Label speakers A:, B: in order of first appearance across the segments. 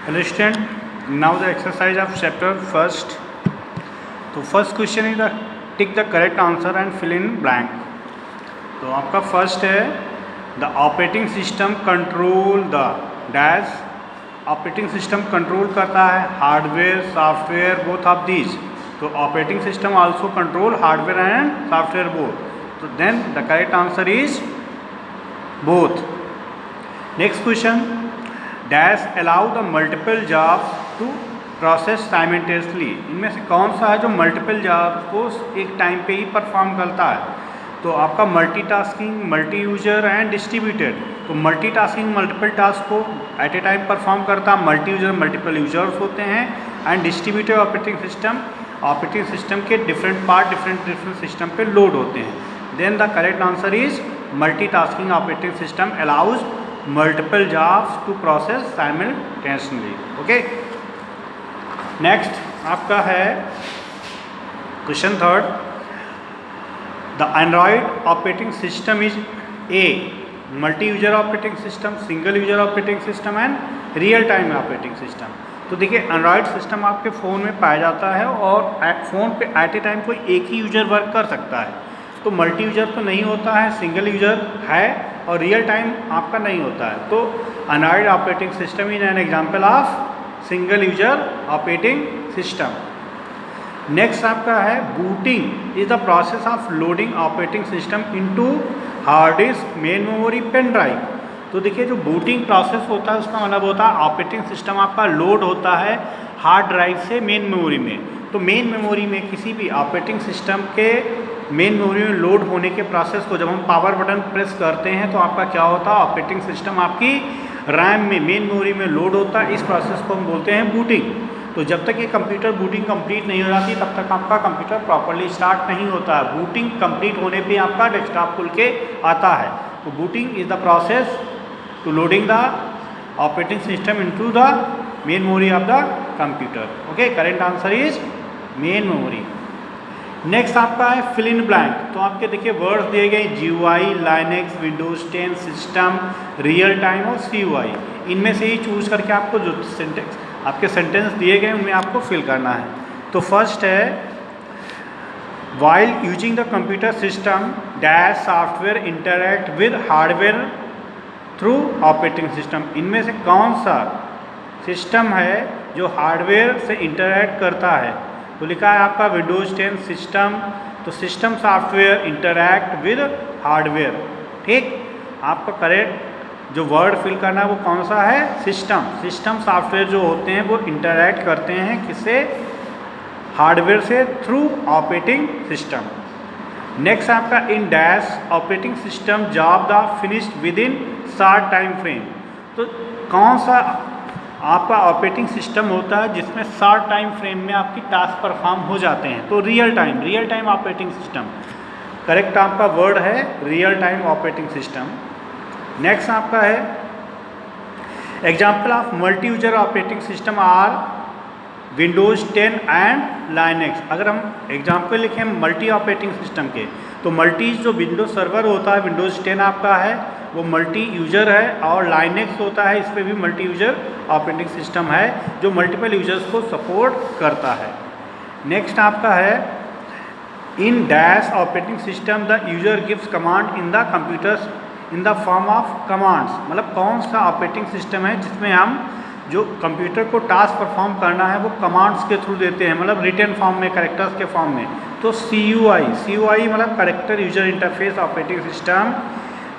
A: Hello student, now the exercise of chapter first. तो first question is the tick the correct answer and fill in blank. तो आपका first है the operating system control the dash. Operating system control करता है hardware software both of these. तो operating system also control hardware and software both. तो then the correct answer is both. Next question, dash allow the multiple jobs to process simultaneously. इनमें से कौन सा है जो मल्टीपल जॉब्स को एक टाइम पे ही परफॉर्म करता है? तो आपका multitasking, multi user and distributed. तो मल्टीटास्किंग मल्टीपल टास्क को एट ए टाइम परफॉर्म करता है, मल्टी यूजर मल्टीपल यूजर्स होते हैं, एंड डिस्ट्रीब्यूटेड ऑपरेटिंग सिस्टम के डिफरेंट पार्ट डिफरेंट सिस्टम पे लोड होते हैं। Then the correct answer is multitasking operating system allows multiple jobs to process simultaneously. Okay, next आपका है question third, the Android operating system is a multi user operating system, single user operating system and real time operating system. तो देखिए Android system आपके phone में पाया जाता है और फ़ोन पे एट ए टाइम कोई एक ही यूजर वर्क कर सकता है। तो मल्टी यूजर तो नहीं होता है, सिंगल यूजर है और रियल टाइम आपका नहीं होता है। तो Android operating system is an example of single user operating system. Next आपका है booting is the process of loading operating system into hard disk, main memory, pen drive. तो देखिए जो बूटिंग प्रोसेस होता है उसका मतलब होता है ऑपरेटिंग सिस्टम आपका लोड होता है हार्ड ड्राइव से मेन मेमोरी में। तो मेन मेमोरी में किसी भी ऑपरेटिंग सिस्टम के मेन मेमोरी में लोड होने के प्रोसेस को जब हम पावर बटन प्रेस करते हैं तो आपका क्या होता है, ऑपरेटिंग सिस्टम आपकी रैम में मेन मेमोरी में लोड होता है। इस प्रोसेस को हम बोलते हैं बूटिंग। तो जब तक ये कंप्यूटर बूटिंग कंप्लीट नहीं हो जाती तब तक आपका कंप्यूटर प्रॉपर्ली स्टार्ट नहीं होता है। बूटिंग कंप्लीट होने पे आपका डेस्कटॉप खुल के आता है। तो booting is the process to loading the operating system into the main memory of the computer. Okay, correct answer is main memory. Next आपका है फिल इन ब्लैंक। तो आपके देखिए वर्ड्स दिए गए GUI, Linux, Windows 10 system, real time और CUI। इनमें से ही चूज करके आपको जो आपके सेंटेंस दिए गए उनमें आपको फिल करना है। तो फर्स्ट है while using the computer system dash software interact with hardware through operating system. इनमें से कौन सा सिस्टम है जो हार्डवेयर से इंटरैक्ट करता है? तो लिखा है आपका विंडोज 10 सिस्टम। तो system software interact with hardware. ठीक, आपका करेक्ट जो वर्ड फिल करना है वो कौन सा है? सिस्टम। सिस्टम सॉफ्टवेयर जो होते हैं वो इंटरैक्ट करते हैं किससे? हार्डवेयर से थ्रू ऑपरेटिंग सिस्टम। नेक्स्ट आपका in dash operating system job the finished with in short time frame. तो कौन सा आपका ऑपरेटिंग सिस्टम होता है जिसमें शॉर्ट टाइम फ्रेम में आपकी टास्क परफॉर्म हो जाते हैं? तो real time operating system. Correct आपका वर्ड है real time operating system. Next आपका है example of multi user operating system are Windows 10 and Linux. अगर हम एग्जाम्पल लिखें मल्टी ऑपरेटिंग सिस्टम के, तो मल्टी जो विंडोज सर्वर होता है विंडोज 10 आपका है वो मल्टी यूजर है, और लाइनेक्स होता है इस पर भी मल्टी यूजर ऑपरेटिंग सिस्टम है जो मल्टीपल यूजर्स को सपोर्ट करता है। नेक्स्ट आपका है in dash operating system the user gives command in the computers in the form of commands. मतलब कौन सा ऑपरेटिंग सिस्टम है जिसमें हम जो कंप्यूटर को टास्क परफॉर्म करना है वो कमांड्स के थ्रू देते हैं, मतलब रिटन फॉर्म में, कैरेक्टर्स के फॉर्म में। तो CUI मतलब character user interface operating system.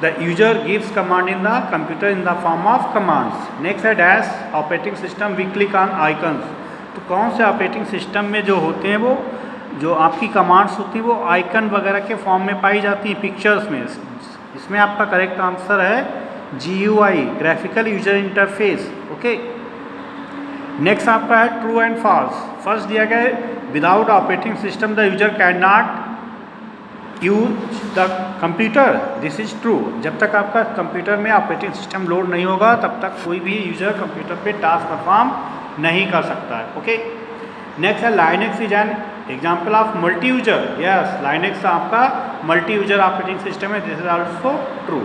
A: The user gives command in the computer in the form of commands. Next है dash operating system we click on icons. तो कौन से ऑपरेटिंग सिस्टम में जो होते हैं वो जो आपकी कमांड्स होती हैं वो आइकन वगैरह के फॉर्म में पाई जाती हैं, पिक्चर्स में। इसमें आपका करेक्ट आंसर है GUI, graphical user interface. Okay, next आपका है ट्रू एंड फॉल्स। फर्स्ट दिया गया है without operating system the user can not use the computer, this is true. जब तक आपका कंप्यूटर में ऑपरेटिंग सिस्टम लोड नहीं होगा तब तक कोई भी यूजर कंप्यूटर पे टास्क परफॉर्म नहीं कर सकता है। ओके, नेक्स्ट है Linux is an example of multi user. Yes, Linux आपका मल्टी यूजर ऑपरेटिंग सिस्टम है, this is also true.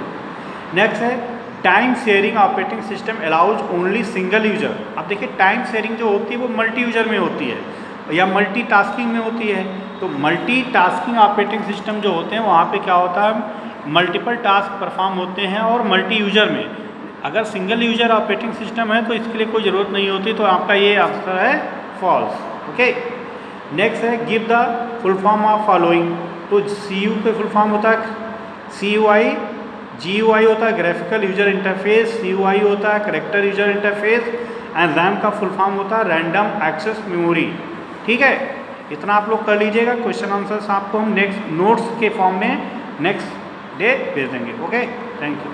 A: Next है time sharing operating system allows only single user. अब देखिए टाइम शेयरिंग जो होती है वो मल्टी यूजर में होती है या मल्टीटास्किंग में होती है। तो मल्टीटास्किंग ऑपरेटिंग सिस्टम जो होते हैं वहाँ पे क्या होता है, मल्टीपल टास्क परफॉर्म होते हैं और मल्टी यूजर में। अगर सिंगल यूजर ऑपरेटिंग सिस्टम है तो इसके लिए कोई ज़रूरत नहीं होती, तो आपका ये आंसर है फॉल्स। ओके, नेक्स्ट है give the full form of following. तो CU के फुल फॉर्म होता है CUI, GUI होता है ग्राफिकल यूजर इंटरफेस, CUI होता है character user interface and RAM का फुल फॉर्म होता है रैंडम एक्सेस मेमोरी। ठीक है, इतना आप लोग कर लीजिएगा। क्वेश्चन आंसर्स आपको हम नेक्स्ट नोट्स के फॉर्म में नेक्स्ट डे भेज देंगे। Okay, thank you.